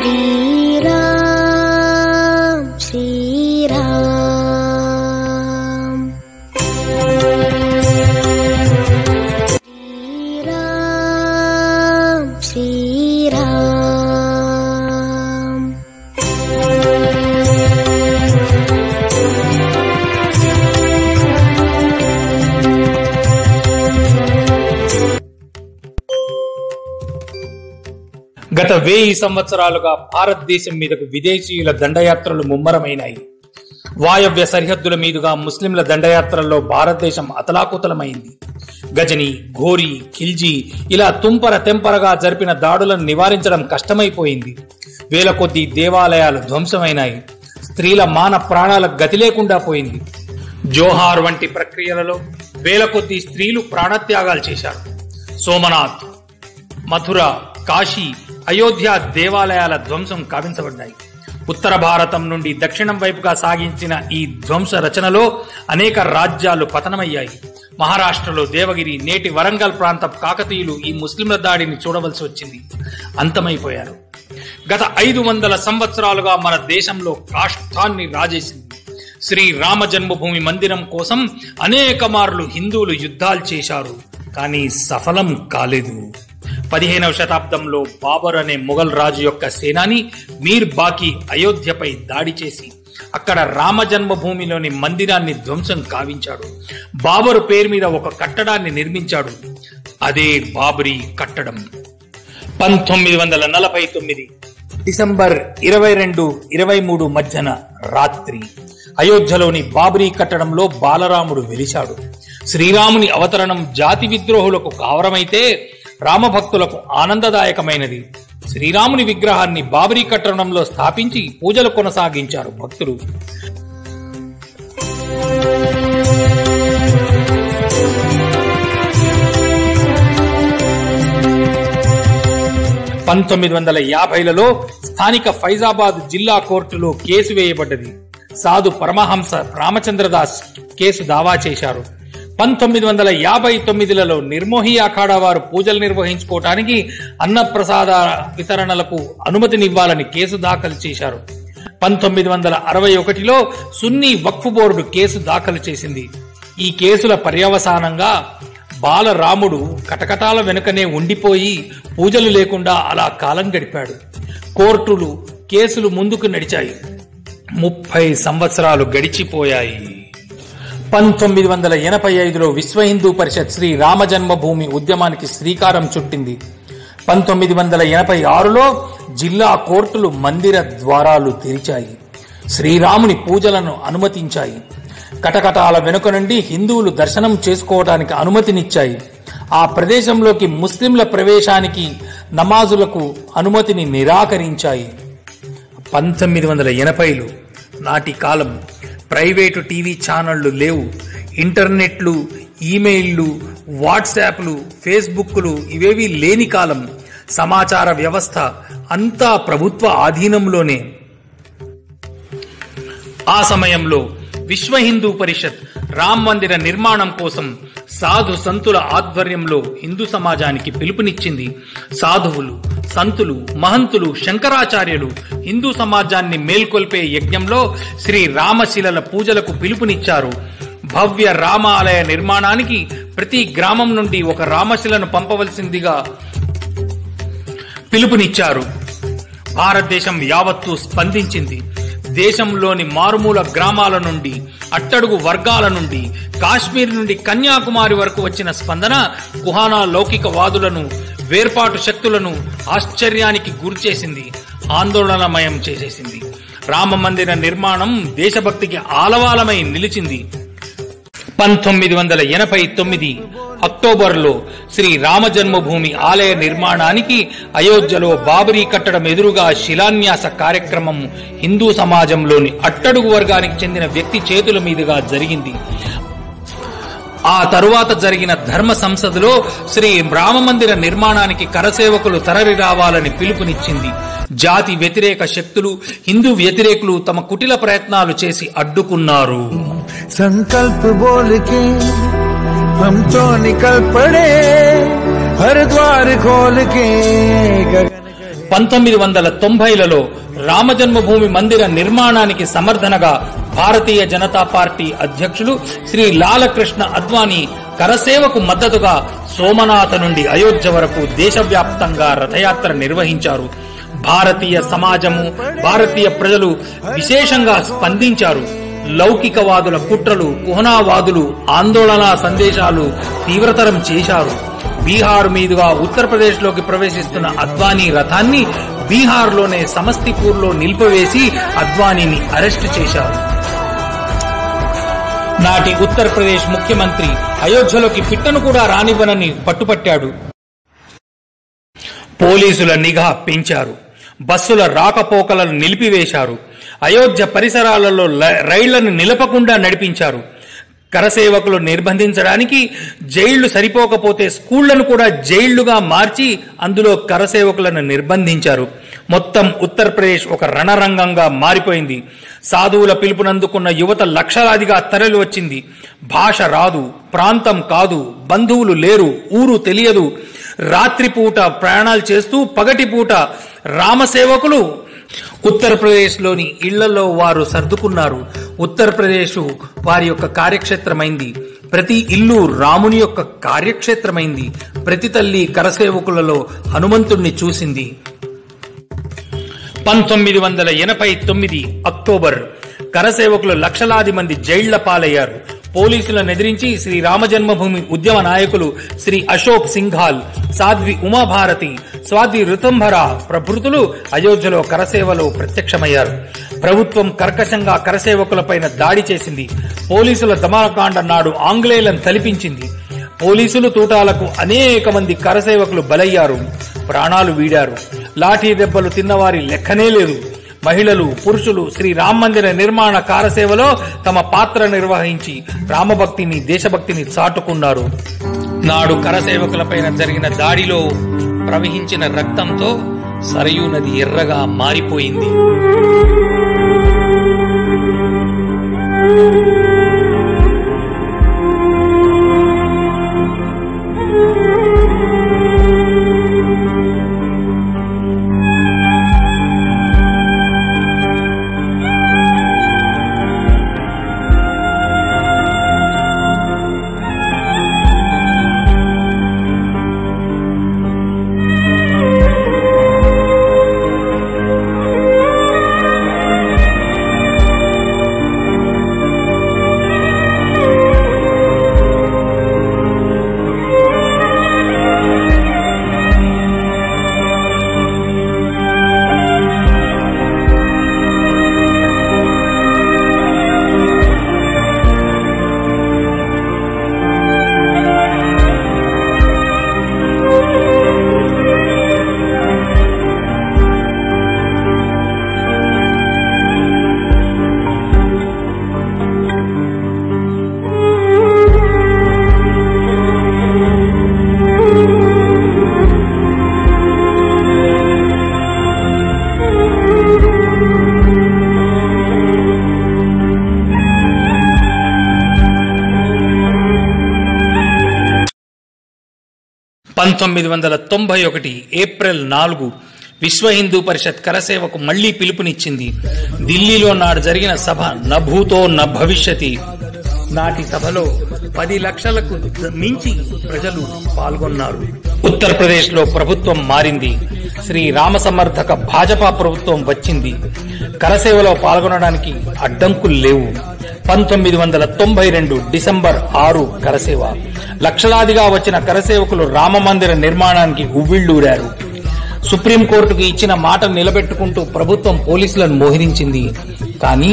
శ్రీరామ్ శ్రీరామ్ శ్రీరామ్ శ్రీరామ్ గత 1000 సంవత్సరాలుగా భారతదేశం మీదకు విదేశీయుల దండయాత్రలు ముమ్మరమైనాయి. వాయవ్య సరిహద్దుల మీదుగా ముస్లింల దండయాత్రల్లో భారతదేశం అతలాకుతలమైంది. గజని, ఘోరీ, ఖిల్జీ ఇలా తుంపర తెంపరగా జరిపిన దాడులను నివారించడం కష్టమైపోయింది. వేల కొద్దీ దేవాలయాలు ధ్వంసమైనాయి. స్త్రీల మాన ప్రాణాలకు గతి లేకుండా పోయింది. జోహార్ వంటి ప్రక్రియలలో వేల కొద్దీ స్త్రీలు ప్రాణత్యాగాలు చేశారు. సోమనాథ్, మథుర, కాశీ, అయోధ్య దేవాలయాల ధ్వంసం కావించబడ్డాయి. ఉత్తర భారతం నుండి దక్షిణం వైపుగా సాగించిన ఈ ధ్వంస రచనలో అనేక రాజ్యాలు పతనమయ్యాయి. మహారాష్ట్రలో దేవగిరి, నేటి వరంగల్ ప్రాంత కాకతీయులు ఈ ముస్లింల దాడిని చూడవలసి వచ్చింది. అంతమైపోయారు. గత 500 సంవత్సరాలుగా మన దేశంలో కాష్టాన్ని రాజేసింది. శ్రీరామ జన్మభూమి మందిరం కోసం అనేక మార్లు హిందువులు యుద్ధాలు చేశారు, కానీ సఫలం కాలేదు. 15వ శతాబ్దంలో బాబర్ అనే మొఘల్ రాజు యొక్క సేనాని మీర్ బాకి అయోధ్యపై దాడి చేసి అక్కడ రామ జన్మభూమిలోని మందిరాన్ని ధ్వంసం కావించాడు. బాబరు పేరు మీద ఒక కట్టడాన్ని నిర్మించాడు. అదే బాబరీ కట్టడం. 1949 డిసెంబర్ 22-23 మధ్యన రాత్రి అయోధ్యలోని బాబరీ కట్టడంలో బాలరాముడు వెలిశాడు. శ్రీరాముని అవతరణం జాతి విద్రోహులకు కావరమైతే రామభక్తులకు ఆనందదాయకమైనది. శ్రీరాముని విగ్రహాన్ని బాబరీ కట్టడంలో స్థాపించి పూజలు కొనసాగించారు భక్తులు. (1950లలో) స్థానిక ఫైజాబాద్ జిల్లా కోర్టులో కేసు వేయబడ్డది. సాధు పరమహంస రామచంద్రదాస్ కేసు దావా చేశారు. 1959లలో నిర్మోహి అఖాడా వారు పూజలు నిర్వహించుకోవటానికి అన్నప్రసాద వితరణలకు అనుమతినివ్వాలని కేసు దాఖలు చేశారు. 1961లో సున్నీ వక్ఫ్ బోర్డు కేసు దాఖలు చేసింది. ఈ కేసుల పర్యవసానంగా బాలరాముడు కటకటాల వెనుకనే ఉండిపోయి పూజలు లేకుండా అలా కాలం గడిపాడు. కోర్టులు, కేసులు ముందుకు నడిచాయి. 30 సంవత్సరాలు గడిచిపోయాయి. 1985లో విశ్వ హిందూ పరిషత్ శ్రీ రామ జన్మభూమి ఉద్యమానికి శ్రీకారం చుట్టింది. 1986లో జిల్లా కోర్టులు మందిర ద్వారాలు తెరిచాయి. శ్రీరాముని పూజలను అనుమతించాయి. కటకటాల వెనుక నుండి హిందువులు దర్శనం చేసుకోవడానికి అనుమతినిచ్చాయి. ఆ ప్రదేశంలోకి ముస్లింల ప్రవేశానికి, నమాజులకు అనుమతిని నిరాకరించాయి. 1980లో నాటి కాలం. ప్రైవేటు టీవీ ఛానళ్లు లేవు. ఇంటర్నెట్లు, ఈమెయిళ్లు, వాట్సాప్లు, ఫేస్బుక్లు ఇవేవీ లేని కాలం. సమాచార వ్యవస్థ అంతా ప్రభుత్వ ఆధీనంలోనే. ఆ సమయంలో విశ్వ హిందూ పరిషత్ రామ్ మందిర నిర్మాణం కోసం సాధు సంతుల ఆధ్వర్యంలో హిందూ సమాజానికి పిలుపునిచ్చింది. సాధువులు, సంతులు, మహంతులు, శంకరాచార్యులు హిందూ సమాజాన్ని మేల్కొల్పే యజ్ఞంలో శ్రీ రామశిలల పూజలకు పిలుపునిచ్చారు. భవ్య రామాలయ నిర్మాణానికి ప్రతి గ్రామం నుండి ఒక రామశిలను పంపవలసిందిగా పిలుపునిచ్చారు. భారతదేశం యావత్తూ స్పందించింది. దేశంలోని మారుమూల గ్రామాల నుండి, అట్టడుగు వర్గాల నుండి, కాశ్మీర్ నుండి కన్యాకుమారి వరకు వచ్చిన స్పందన కుహానా లౌకికవాదులను, వేర్పాటు శక్తులను ఆశ్చర్యానికి గురిచేసింది, ఆందోళనమయం చేసేసింది. రామ మందిర నిర్మాణం దేశభక్తికి ఆలవాలమై నిలిచింది. 1989 అక్టోబర్లో శ్రీ రామ జన్మభూమి ఆలయ నిర్మాణానికి అయోధ్యలో బాబరీ కట్టడం ఎదురుగా శిలాన్యాస కార్యక్రమం హిందూ సమాజంలోని అట్టడుగు వర్గానికి చెందిన వ్యక్తి చేతుల మీదుగా జరిగింది. ఆ తరువాత జరిగిన ధర్మ సంసదలో శ్రీ రామమందిర నిర్మాణానికి కరసేవకులు తరలి రావాలని పిలుపునిచ్చింది. జాతి వ్యతిరేక శక్తులు, హిందూ వ్యతిరేకులు తమ కుటిల ప్రయత్నాలు చేసి అడ్డుకున్నారు. సంకల్ప బోల్కే हम तो निकल पड़े हर द्वार खोल के. 1990లలో రామజన్మభూమి మందిర నిర్మాణానికి సమర్థనగా భారతీయ జనతా పార్టీ అధ్యక్షులు శ్రీ లాలకృష్ణ అద్వానీ కరసేవకు మద్దతుగా సోమనాథ నుండి అయోధ్య వరకు దేశవ్యాప్తంగా రథయాత్ర నిర్వహించారు. భారతీయ సమాజము, భారతీయ ప్రజలు విశేషంగా స్పందించారు. లౌకికవాదుల కుట్రలు, కుహనావాదులు ఆందోళన సందేశాలు తీవ్రతరం చేశారు. బీహార్ మీదుగా ఉత్తరప్రదేశ్ లోకి ప్రవేశిస్తున్న అద్వానీ రథాన్ని బీహార్లోనే సమస్తీపూర్లో నిలిపివేసి అద్వానీని అరెస్టు చేశారు. నాటి ఉత్తరప్రదేశ్ ముఖ్యమంత్రి అయోధ్యలోకి పిట్టను కూడా రానివ్వనని పట్టుపట్టాడు. పోలీసుల నిఘా పెంచారు. బస్సుల రాకపోకలను నిలిపివేశారు. అయోధ్య పరిసరాలలో రైళ్లను నిలపకుండా నడిపించారు. కరసేవకులు నిర్బంధించడానికి జైళ్లు సరిపోకపోతే స్కూళ్లను కూడా జైళ్లుగా మార్చి అందులో కరసేవకులను నిర్బంధించారు. మొత్తం ఉత్తరప్రదేశ్ ఒక రణరంగంగా మారిపోయింది. సాధువుల పిలుపునందుకున్న యువత లక్షలాదిగా తరలి వచ్చింది. భాష రాదు, ప్రాంతం కాదు, బంధువులు లేరు, ఊరు తెలియదు. రాత్రిపూట ప్రయాణాలు చేస్తూ పగటిపూట రామసేవకులు ఉత్తరప్రదేశ్ లోని ఇళ్లలో వారు సర్దుకున్నారు. ఉత్తరప్రదేశ్ వారి యొక్క కార్యక్షేత్రమైంది. ప్రతి ఇల్లు రాముని యొక్క కార్యక్షేత్రమైంది. ప్రతి తల్లి కరసేవకులలో హనుమంతుణ్ణి చూసింది. 1989 అక్టోబర్ కరసేవకులు లక్షలాది మంది జైళ్ల పాలయ్యారు. పోలీసులను ఎదిరించి శ్రీ రామజన్మభూమి ఉద్యమ నాయకులు శ్రీ అశోక్ సింఘాల్, సాధ్వి ఉమాభారతి, స్వాతి ఋతంభర ప్రభృతులు అయోధ్యలో కరసేవలో ప్రత్యక్షమయ్యారు. ప్రభుత్వం కర్కశంగా కరసేవకులపైన దాడి చేసింది. పోలీసుల దమనకాండ నాడు ఆంగ్లేయులను తలిపించింది. పోలీసులు తూటాలకు అనేక మంది కరసేవకులు బలయ్యారు, ప్రాణాలు వీడారు. లాఠీ దెబ్బలు తిన్నవారి లెక్కనే లేదు. మహిళలు, పురుషులు శ్రీ రామ మందిర నిర్మాణ కారసేవలో తమ పాత్ర నిర్వహించి రామభక్తిని, దేశభక్తిని చాటుకున్నారు. నాడు కరసేవకులపైన జరిగిన దాడిలో ప్రవహించిన రక్తంతో సరయూ నది ఎర్రగా మారిపోయింది. ఏప్రిల్ 4 విశ్వ హిందూ పరిషత్ కరసేవకు మళ్లీ పిలుపునిచ్చింది. ఢిల్లీలో నాడు జరిగిన సభ నభూతో నభవిష్యతి. నాటి సభలో 10 లక్షలకు మించి ప్రజలు పాల్గొన్నారు. ఉత్తరప్రదేశ్ లో ప్రభుత్వం మారింది. శ్రీ రామసమర్థక భాజపా ప్రభుత్వం వచ్చింది. కరసేవలో పాల్గొనడానికి అడ్డంకులు లేవు. 1992 డిసెంబర్ 6 కరసేవ. లక్షలాదిగా వచ్చిన కరసేవకులు రామమందిర నిర్మాణానికి ఉవ్విళ్లూరారు. సుప్రీంకోర్టుకు ఇచ్చిన మాట నిలబెట్టుకుంటూ ప్రభుత్వం పోలీసులను మోహరించింది. కానీ